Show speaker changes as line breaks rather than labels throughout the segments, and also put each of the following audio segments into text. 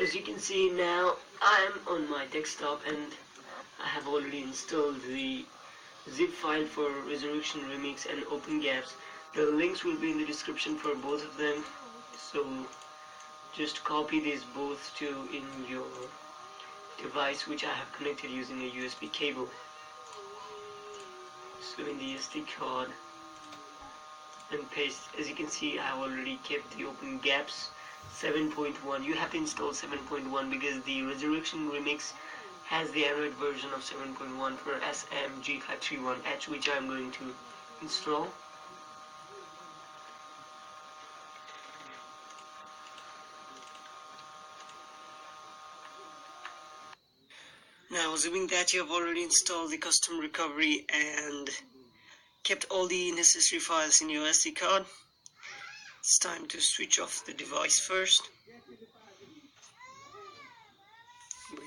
As you can see now, I'm on my desktop and I have already installed the zip file for Resurrection Remix and Open Gaps. The links will be in the description for both of them, so just copy these both to in your device, which I have connected using a USB cable. So in the SD card and paste. As you can see, I have already kept the Open Gaps 7.1. You have to install 7.1 because the Resurrection Remix has the Android version of 7.1 for SMG531H, which I'm going to install. Now, assuming that you have already installed the custom recovery and kept all the necessary files in your SD card, it's time to switch off the device first. Wait.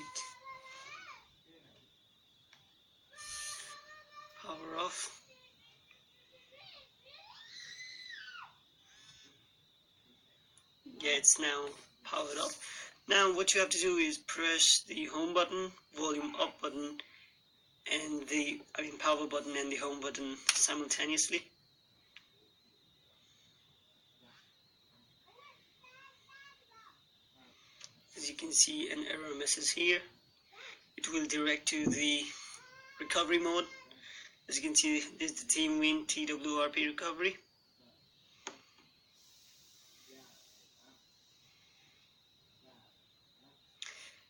Power off. Yeah, it's now powered up. Now what you have to do is press the home button, volume up button, and the power button and the home button simultaneously. As you can see, an error message here. It will direct to the recovery mode. As you can see, this is the Team Win TWRP recovery.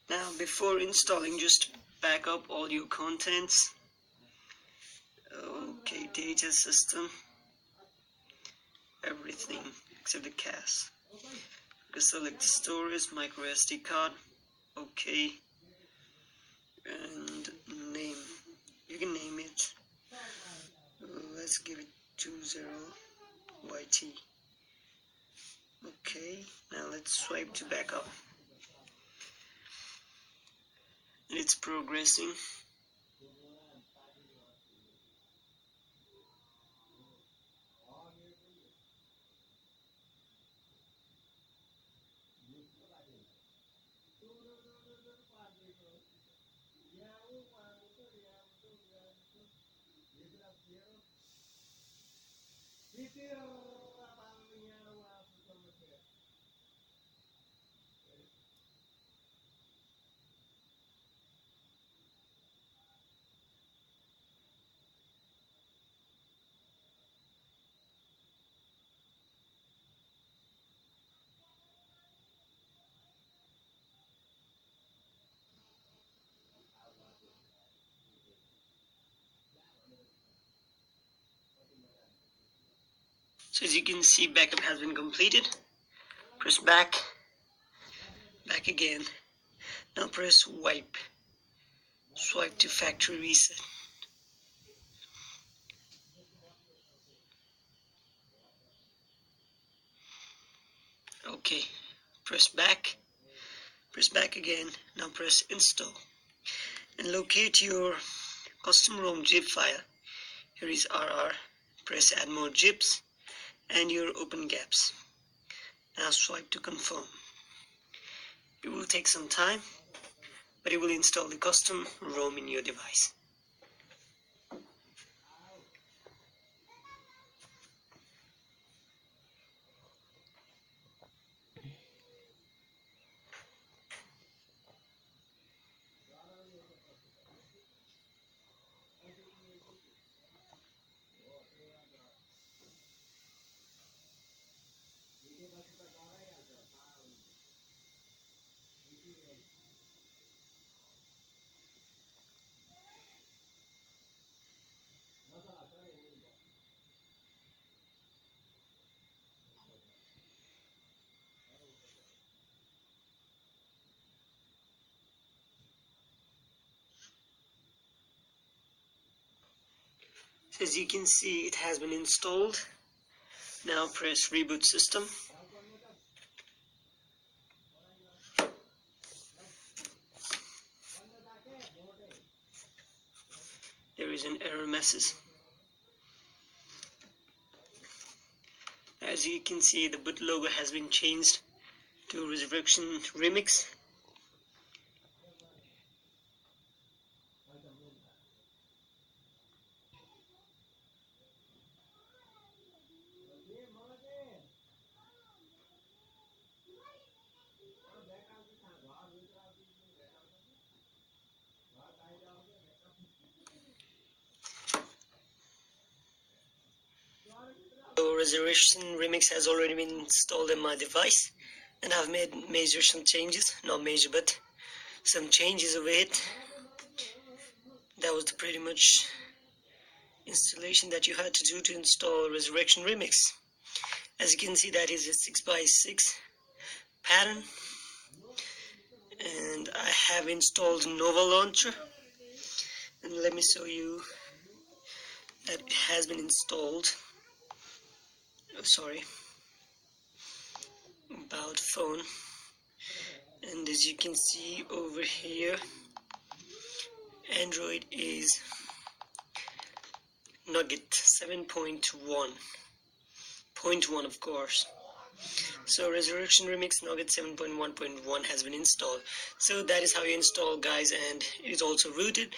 Now, before installing, just back up all your contents. Okay, data system, everything except the cache. Select storage, micro SD card. Okay, and name. You can name it. Let's give it 20YT. Okay, now let's swipe to backup. And it's progressing. So as you can see, backup has been completed. Press back, back again. Now press wipe. Swipe to factory reset. Okay, press back again. Now press install and locate your custom ROM zip file. Here is RR. Press add more zips and your open gaps. Now swipe to confirm. It will take some time, but it will install the custom ROM in your device. As you can see, it has been installed. Now press reboot system. There is an error message. As you can see, the boot logo has been changed to Resurrection Remix. So Resurrection Remix has already been installed in my device, and I've made some changes, not major but some changes of it. That was pretty much installation that you had to do to install Resurrection Remix. As you can see, that is a 6x6 pattern, and I have installed Nova Launcher, and let me show you that it has been installed. Oh, sorry, about phone. And as you can see over here, Android is Nugget 7.1.1 of course. So Resurrection Remix Nugget 7.1.1 has been installed. So that is how you install, guys, and it is also rooted.